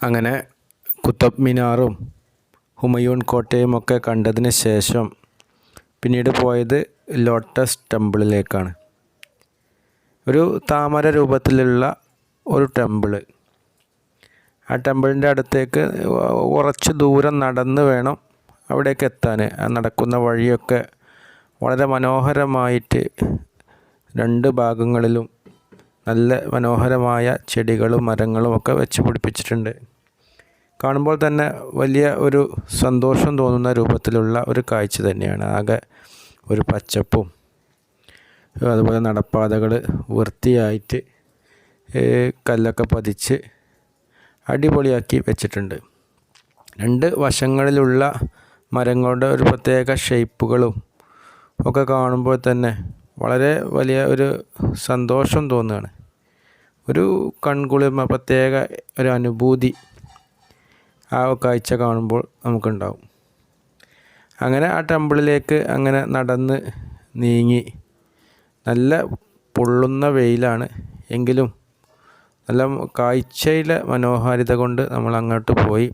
അങ്ങനെ കുത്തബ് മിനാറും ഹുമയൂൺ കോട്ടയുമൊക്കെ കണ്ടതിന് ശേഷം പിന്നീട് പോയത് ലോട്ടസ് ടെമ്പിളിലേക്കാണ്. ഒരു താമര രൂപത്തിലുള്ള ഒരു ടെമ്പിള്. ആ ടെമ്പിളിൻ്റെ അടുത്തേക്ക് കുറച്ച് ദൂരം നടന്ന് വേണം അവിടേക്ക് എത്താൻ. ആ നടക്കുന്ന വഴിയൊക്കെ വളരെ മനോഹരമായിട്ട് രണ്ട് ഭാഗങ്ങളിലും നല്ല മനോഹരമായ ചെടികളും മരങ്ങളും ഒക്കെ വെച്ച് പിടിപ്പിച്ചിട്ടുണ്ട്. കാണുമ്പോൾ തന്നെ വലിയ ഒരു സന്തോഷം തോന്നുന്ന രൂപത്തിലുള്ള ഒരു കാഴ്ച തന്നെയാണ്. ആകെ ഒരു പച്ചപ്പും അതുപോലെ നടപ്പാതകൾ വൃത്തിയായിട്ട് കല്ലൊക്കെ പതിച്ച് അടിപൊളിയാക്കി വെച്ചിട്ടുണ്ട്. രണ്ട് വശങ്ങളിലുള്ള മരങ്ങളുടെ ഒരു പ്രത്യേക ഷേപ്പുകളും ഒക്കെ കാണുമ്പോൾ തന്നെ വളരെ വലിയ ഒരു സന്തോഷം തോന്നുകയാണ്. ഒരു കൺകുളിർമ, പ്രത്യേക ഒരു അനുഭൂതി ആ കാഴ്ച കാണുമ്പോൾ നമുക്കുണ്ടാവും. അങ്ങനെ ആ ടെമ്പിളിലേക്ക് അങ്ങനെ നടന്ന് നീങ്ങി. നല്ല പൊള്ളുന്ന വെയിലാണ് എങ്കിലും നല്ല കാഴ്ചയിലെ മനോഹാരിത കൊണ്ട് നമ്മൾ അങ്ങോട്ട് പോയി.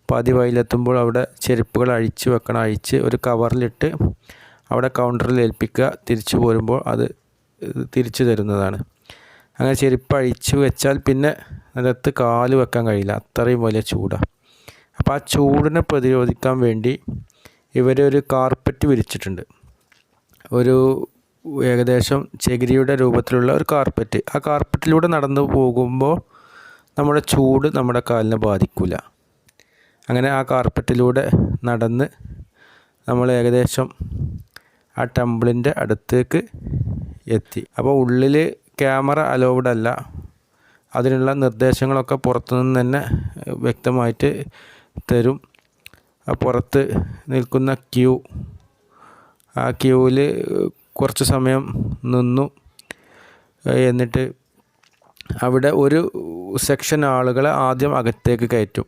പാതി വഴിയിലെത്തുമ്പോൾ അവിടെ ചെരുപ്പുകൾ അഴിച്ച് ഒരു കവറിലിട്ട് അവിടെ കൗണ്ടറിൽ ഏൽപ്പിക്കുക. തിരിച്ചു പോരുമ്പോൾ അത് തിരിച്ചു തരുന്നതാണ്. അങ്ങനെ ചെരുപ്പ് അഴിച്ചു വെച്ചാൽ പിന്നെ നിലത്ത് കാല് വെക്കാൻ കഴിയില്ല, അത്രയും വലിയ ചൂടാണ്. അപ്പോൾ ആ ചൂടിനെ പ്രതിരോധിക്കാൻ വേണ്ടി ഇവരൊരു കാർപ്പറ്റ് വിരിച്ചിട്ടുണ്ട്. ഒരു ഏകദേശം ചകിരിയുടെ രൂപത്തിലുള്ള ഒരു കാർപ്പറ്റ്. ആ കാർപ്പറ്റിലൂടെ നടന്നു പോകുമ്പോൾ നമ്മുടെ ചൂട് നമ്മുടെ കാലിനെ ബാധിക്കില്ല. അങ്ങനെ ആ കാർപ്പറ്റിലൂടെ നടന്ന് നമ്മൾ ഏകദേശം ആ ടെമ്പിളിൻ്റെ അടുത്തേക്ക് എത്തി. അപ്പോൾ ഉള്ളിൽ ക്യാമറ അലൗഡ് അല്ല. അതിനുള്ള നിർദ്ദേശങ്ങളൊക്കെ പുറത്തുനിന്ന് തന്നെ വ്യക്തമായിട്ട് തരും. ആ പുറത്ത് നിൽക്കുന്ന ആ ക്യൂവിൽ കുറച്ച് സമയം നിന്നു. എന്നിട്ട് അവിടെ ഒരു സെക്ഷൻ ആളുകളെ ആദ്യം അകത്തേക്ക് കയറ്റും.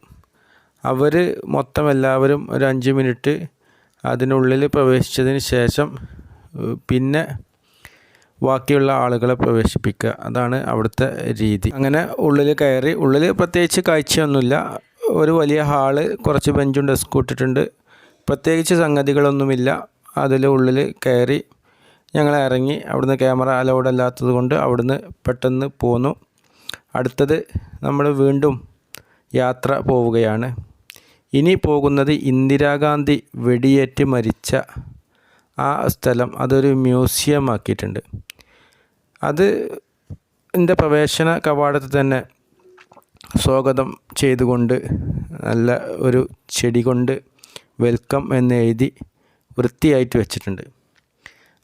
അവർ മൊത്തം എല്ലാവരും ഒരു 5 മിനിറ്റ് അതിനുള്ളിൽ പ്രവേശിച്ചതിന് ശേഷം പിന്നെ ബാക്കിയുള്ള ആളുകളെ പ്രവേശിപ്പിക്കുക. അതാണ് അവിടുത്തെ രീതി. അങ്ങനെ ഉള്ളിൽ കയറി. ഉള്ളിൽ പ്രത്യേകിച്ച് കാഴ്ചയൊന്നുമില്ല. ഒരു വലിയ ഹാള്, കുറച്ച് ബെഞ്ചും ഡെസ്കും ഇട്ടിട്ടുണ്ട്. പ്രത്യേകിച്ച് സംഗതികളൊന്നുമില്ല. അതിൽ ഉള്ളിൽ കയറി ഞങ്ങൾ ഇറങ്ങി. അവിടുന്ന് ക്യാമറ അലൗഡ് അല്ലാത്തത് കൊണ്ട് അവിടുന്ന് പെട്ടെന്ന് പോന്നു. അടുത്തത് നമ്മൾ വീണ്ടും യാത്ര പോവുകയാണ്. ഇനി പോകുന്നത് ഇന്ദിരാഗാന്ധി വെടിയേറ്റ് മരിച്ച ആ സ്ഥലം. അതൊരു മ്യൂസിയം ആക്കിയിട്ടുണ്ട്. അതിൻ്റെ പ്രവേശന കവാടത്തിൽ തന്നെ സ്വാഗതം ചെയ്തുകൊണ്ട് നല്ല ഒരു ചെടി കൊണ്ട് വെൽക്കം എന്ന് എഴുതി വൃത്തിയായിട്ട് വെച്ചിട്ടുണ്ട്.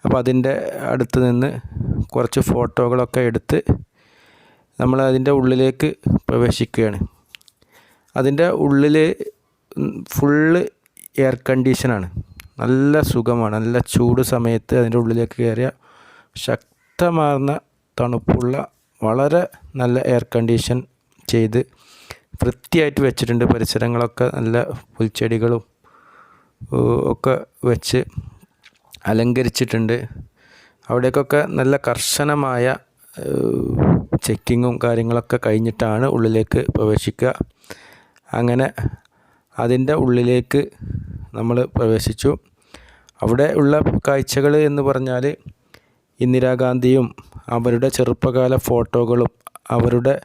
അപ്പോൾ അതിൻ്റെ അടുത്ത് നിന്ന് കുറച്ച് ഫോട്ടോകളൊക്കെ എടുത്ത് നമ്മൾ അതിൻ്റെ ഉള്ളിലേക്ക് പ്രവേശിക്കുകയാണ്. അതിൻ്റെ ഉള്ളിൽ ഫുള്ള് എയർ കണ്ടീഷനാണ്. നല്ല സുഖമാണ്. നല്ല ചൂട് സമയത്ത് അതിൻ്റെ ഉള്ളിലേക്ക് കയറിയ ശക്തമാർന്ന തണുപ്പുള്ള വളരെ നല്ല എയർ കണ്ടീഷൻ ചെയ്ത് വൃത്തിയായിട്ട് വെച്ചിട്ടുണ്ട്. പരിസരങ്ങളൊക്കെ നല്ല പുൽച്ചെടികളും ഒക്കെ വെച്ച് അലങ്കരിച്ചിട്ടുണ്ട്. അവിടേക്കൊക്കെ നല്ല കർശനമായ ചെക്കിങ്ങും കാര്യങ്ങളൊക്കെ കഴിഞ്ഞിട്ടാണ് ഉള്ളിലേക്ക് പ്രവേശിക്കുക. അങ്ങനെ അതിൻ്റെ ഉള്ളിലേക്ക് നമ്മൾ പ്രവേശിച്ചു. അവിടെ ഉള്ള കാഴ്ചകൾ എന്ന് പറഞ്ഞാൽ ഇന്ദിരാഗാന്ധിയും അവരുടെ ചെറുപ്പകാല ഫോട്ടോകളും അവരുടെ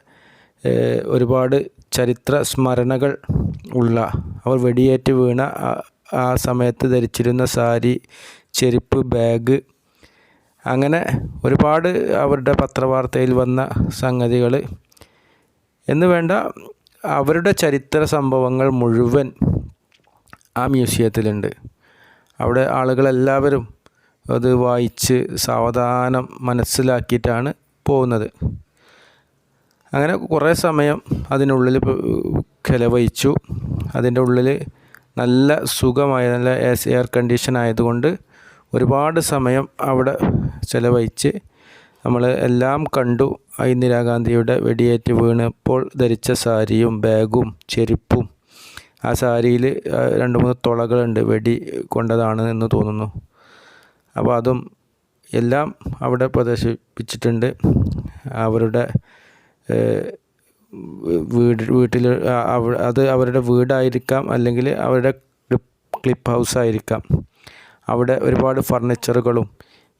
ഒരുപാട് ചരിത്ര സ്മരണകൾ ഉള്ള, അവർ വെടിയേറ്റ് വീണ ആ സമയത്ത് ധരിച്ചിരുന്ന സാരി, ചെരുപ്പ്, ബാഗ്, അങ്ങനെ ഒരുപാട് അവരുടെ പത്രവാർത്തയിൽ വന്ന സംഗതികൾ എന്ന് വേണ്ട അവരുടെ ചരിത്ര സംഭവങ്ങൾ മുഴുവൻ ആ മ്യൂസിയത്തിലുണ്ട്. അവിടെ ആളുകളെല്ലാവരും അത് വായിച്ച് സാവധാനം മനസ്സിലാക്കിയിട്ടാണ് പോകുന്നത്. അങ്ങനെ കുറേ സമയം അതിനുള്ളിൽ ചെലവഴിച്ചു. അതിൻ്റെ ഉള്ളിൽ നല്ല സുഖമായ നല്ല എയർ കണ്ടീഷൻ ആയതുകൊണ്ട് ഒരുപാട് സമയം അവിടെ ചെലവഴിച്ച് നമ്മൾ എല്ലാം കണ്ടു. ഇന്ദിരാഗാന്ധിയുടെ വെടിയേറ്റ് വീണപ്പോൾ ധരിച്ച സാരിയും ബാഗും ചെരുപ്പും, ആ സാരിയിൽ 2-3 തുളകളുണ്ട്, വെടി കൊണ്ടതാണ് എന്ന് തോന്നുന്നു. അപ്പോൾ അതും എല്ലാം അവിടെ പ്രദർശിപ്പിച്ചിട്ടുണ്ട്. അവരുടെ വീട്ടിൽ അത് അവരുടെ വീടായിരിക്കാം, അല്ലെങ്കിൽ അവരുടെ ക്ലിപ്പ് ഹൗസ് ആയിരിക്കാം. അവിടെ ഒരുപാട് ഫർണിച്ചറുകളും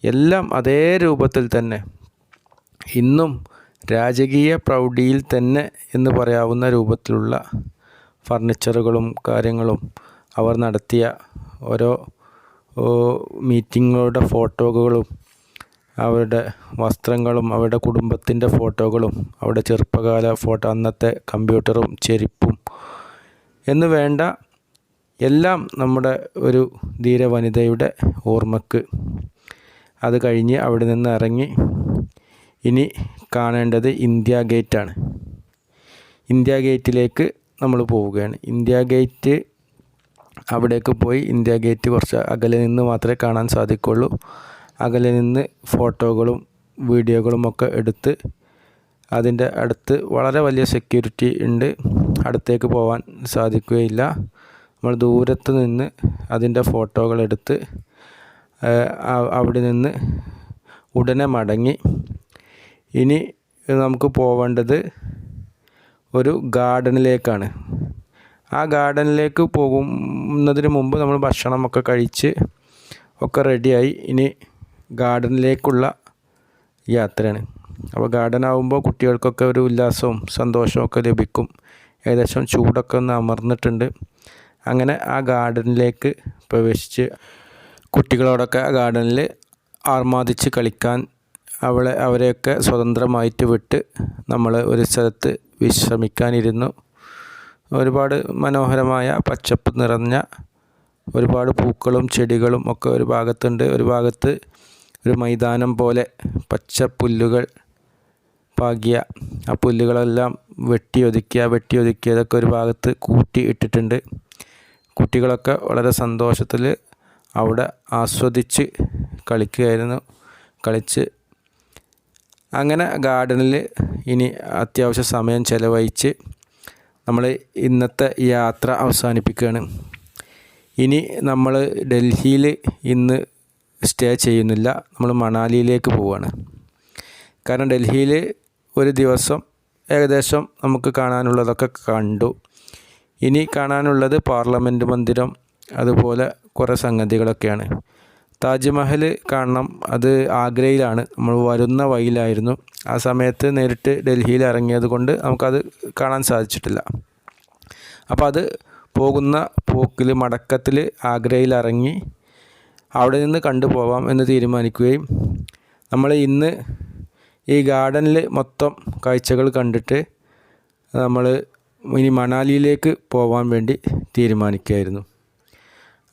എല്ലാം അതേ രൂപത്തിൽ തന്നെ ഇന്നും രാജകീയ പ്രൗഢിയിൽ തന്നെ എന്ന് പറയാവുന്ന രൂപത്തിലുള്ള ഫർണിച്ചറുകളും കാര്യങ്ങളും അവർ നടത്തിയ ഓരോ മീറ്റിങ്ങുകളുടെ ഫോട്ടോകളും അവരുടെ വസ്ത്രങ്ങളും അവരുടെ കുടുംബത്തിൻ്റെ ഫോട്ടോകളും അവരുടെ ചെറുപ്പകാല ഫോട്ടോ, അന്നത്തെ കമ്പ്യൂട്ടറും ചെരുപ്പും എന്ന് വേണ്ട എല്ലാം നമ്മുടെ ഒരു ധീര വനിതയുടെ ഓർമ്മക്ക്. അത് കഴിഞ്ഞ് അവിടെ നിന്ന് ഇറങ്ങി ഇനി കാണേണ്ടത് ഇന്ത്യ ഗേറ്റാണ്. ഇന്ത്യ ഗേറ്റിലേക്ക് നമ്മൾ പോവുകയാണ്. ഇന്ത്യ ഗേറ്റ് അവിടേക്ക് പോയി ഇന്ത്യ ഗേറ്റ് കുറച്ച് അകലെ നിന്ന് മാത്രമേ കാണാൻ സാധിക്കുള്ളൂ. അകലെ നിന്ന് ഫോട്ടോകളും വീഡിയോകളും ഒക്കെ എടുത്ത് അതിൻ്റെ അടുത്ത് വളരെ വലിയ സെക്യൂരിറ്റി ഉണ്ട്, അടുത്തേക്ക് പോകാൻ സാധിക്കുകയില്ല. നമ്മൾ ദൂരത്ത് നിന്ന് അതിൻ്റെ ഫോട്ടോകളെടുത്ത് അവിടെ നിന്ന് ഉടനെ മടങ്ങി. ഇനി നമുക്ക് പോവേണ്ടത് ഒരു ഗാർഡനിലേക്കാണ്. ആ ഗാർഡനിലേക്ക് പോകുന്നതിന് മുമ്പ് നമ്മൾ ഭക്ഷണമൊക്കെ കഴിച്ച് ഒക്കെ റെഡിയായി ഇനി ഗാർഡനിലേക്കുള്ള യാത്രയാണ്. അപ്പോൾ ഗാർഡൻ ആകുമ്പോൾ കുട്ടികൾക്കൊക്കെ ഒരു ഉല്ലാസവും സന്തോഷവും ഒക്കെ ലഭിക്കും. ഏകദേശം ചൂടൊക്കെ ഒന്ന് അമർന്നിട്ടുണ്ട്. അങ്ങനെ ആ ഗാർഡനിലേക്ക് പ്രവേശിച്ച് കുട്ടികളോടൊക്കെ ആ ഗാർഡനിൽ ആർമാദിച്ച് കളിക്കാൻ അവരെയൊക്കെ സ്വതന്ത്രമായിട്ട് വിട്ട് നമ്മൾ ഒരു സ്ഥലത്ത് വിശ്രമിക്കാനിരുന്നു. ഒരുപാട് മനോഹരമായ പച്ചപ്പ് നിറഞ്ഞ ഒരുപാട് പൂക്കളും ചെടികളും ഒക്കെ ഒരു ഭാഗത്തുണ്ട്. ഒരു ഭാഗത്ത് ഒരു മൈതാനം പോലെ പച്ച പുല്ലുകൾ പാകിയ ആ പുല്ലുകളെല്ലാം വെട്ടിയൊതുക്കിയതൊക്കെ ഒരു ഭാഗത്ത് കൂട്ടി ഇട്ടിട്ടുണ്ട്. കുട്ടികളൊക്കെ വളരെ സന്തോഷത്തിൽ അവിടെ ആസ്വദിച്ച് കളിക്കുകയായിരുന്നു. കളിച്ച് അങ്ങനെ ഗാർഡനിൽ ഇനി അത്യാവശ്യ സമയം ചെലവഴിച്ച് നമ്മൾ ഇന്നത്തെ യാത്ര അവസാനിപ്പിക്കുകയാണ്. ഇനി നമ്മൾ ഡൽഹിയിൽ ഇന്ന് സ്റ്റേ ചെയ്യുന്നില്ല, നമ്മൾ മണാലിയിലേക്ക് പോവുകയാണ്. കാരണം ഡൽഹിയിൽ ഒരു ദിവസം ഏകദേശം നമുക്ക് കാണാനുള്ളതൊക്കെ കണ്ടു. ഇനി കാണാനുള്ളത് പാർലമെൻറ്റ് മന്ദിരം, അതുപോലെ കുറേ സംഗതികളൊക്കെയാണ്. താജ്മഹൽ കാണണം, അത് ആഗ്രയിലാണ്. നമ്മൾ വരുന്ന വഴിയിലായിരുന്നു. ആ സമയത്ത് നേരിട്ട് ഡൽഹിയിൽ ഇറങ്ങിയത് കൊണ്ട് നമുക്കത് കാണാൻ സാധിച്ചിട്ടില്ല. അപ്പോൾ അത് പോകുന്ന പോക്കിൽ മടക്കത്തിൽ ആഗ്രയിൽ ഇറങ്ങി അവിടെ നിന്ന് കണ്ടുപോകാം എന്ന് തീരുമാനിക്കുകയും നമ്മൾ ഇന്ന് ഈ ഗാർഡനിൽ മൊത്തം കാഴ്ചകൾ കണ്ടിട്ട് നമ്മൾ ഇനി മണാലിയിലേക്ക് പോകാൻ വേണ്ടി തീരുമാനിക്കുകയായിരുന്നു.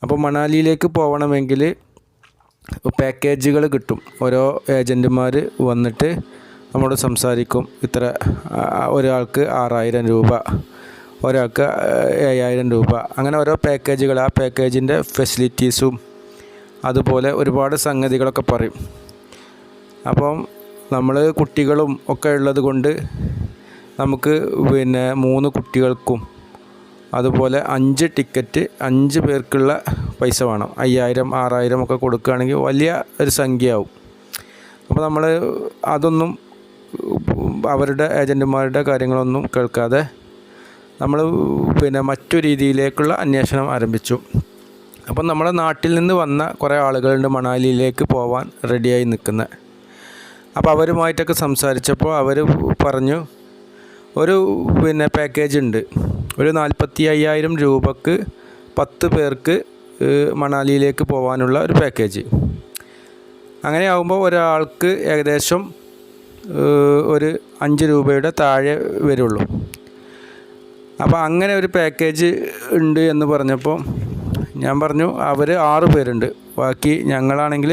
അപ്പോൾ മണാലിയിലേക്ക് പോകണമെങ്കിൽ പാക്കേജുകൾ കിട്ടും. ഓരോ ഏജൻറ്റുമാർ വന്നിട്ട് നമ്മോട് സംസാരിക്കും. ഇത്ര ഒരാൾക്ക് 6000 രൂപ, ഒരാൾക്ക് 7000 രൂപ, അങ്ങനെ ഓരോ പാക്കേജുകൾ. ആ പാക്കേജിൻ്റെ ഫെസിലിറ്റീസും അതുപോലെ ഒരുപാട് സംഗതികളൊക്കെ പറയും. അപ്പം നമ്മൾ കുട്ടികളും ഒക്കെ ഉള്ളത് കൊണ്ട് നമുക്ക് 3 കുട്ടികൾക്കും അതുപോലെ 5 ടിക്കറ്റ് 5 പേർക്കുള്ള പൈസ വേണം. 5000 6000 ഒക്കെ കൊടുക്കുകയാണെങ്കിൽ വലിയ ഒരു സംഖ്യയാവും. അപ്പോൾ നമ്മൾ അതൊന്നും അവരുടെ ഏജൻറ്റുമാരുടെ കാര്യങ്ങളൊന്നും കേൾക്കാതെ നമ്മൾ മറ്റു രീതിയിലേക്കുള്ള അന്വേഷണം ആരംഭിച്ചു. അപ്പം നമ്മുടെ നാട്ടിൽ നിന്ന് വന്ന കുറേ ആളുകളുണ്ട് മണാലിയിലേക്ക് പോകാൻ റെഡിയായി നിൽക്കുന്നത്. അപ്പോൾ അവരുമായിട്ടൊക്കെ സംസാരിച്ചപ്പോൾ അവർ പറഞ്ഞു ഒരു പാക്കേജ് ഉണ്ട്, ഒരു 45,000 രൂപക്ക് 10 പേർക്ക് മണാലിയിലേക്ക് പോകാനുള്ള ഒരു പാക്കേജ്. അങ്ങനെ ആകുമ്പോൾ ഒരാൾക്ക് ഏകദേശം ഒരു 5 രൂപയുടെ താഴെ വരുള്ളൂ. അപ്പോൾ അങ്ങനെ ഒരു പാക്കേജ് ഉണ്ട് എന്ന് പറഞ്ഞപ്പോൾ ഞാൻ പറഞ്ഞു അവർ 6 പേരുണ്ട്, ബാക്കി ഞങ്ങളാണെങ്കിൽ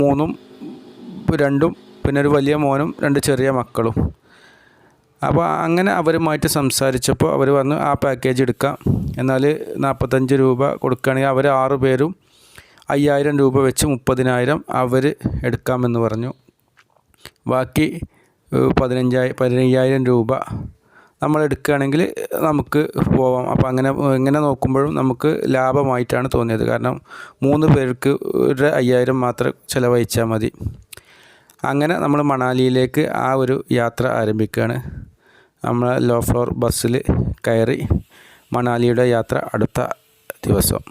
3-ഉം 2-ഉം പിന്നെ ഒരു വലിയ മോനും 2 ചെറിയ മക്കളും. അപ്പോൾ അങ്ങനെ അവരുമായിട്ട് സംസാരിച്ചപ്പോൾ അവർ പറഞ്ഞു ആ പാക്കേജ് എടുക്കാം, എന്നാൽ 45 രൂപ കൊടുക്കുകയാണെങ്കിൽ അവർ 6 പേരും 5000 രൂപ വെച്ച് 30,000 അവർ എടുക്കാമെന്ന് പറഞ്ഞു. ബാക്കി 15,000 രൂപ നമ്മൾ എടുക്കുകയാണെങ്കിൽ നമുക്ക് പോവാം. അപ്പോൾ അങ്ങനെ നോക്കുമ്പോഴും നമുക്ക് ലാഭമായിട്ടാണ് തോന്നിയത്. കാരണം 3 പേർക്ക് 5000 മാത്രം ചിലവഴിച്ചാൽ മതി. അങ്ങനെ നമ്മൾ മണാലിയിലേക്ക് ആ ഒരു യാത്ര ആരംഭിക്കുകയാണ്. നമ്മൾ ലോ ഫ്ലോർ ബസ്സിൽ കയറി മണാലിയുടെ യാത്ര അടുത്ത ദിവസം.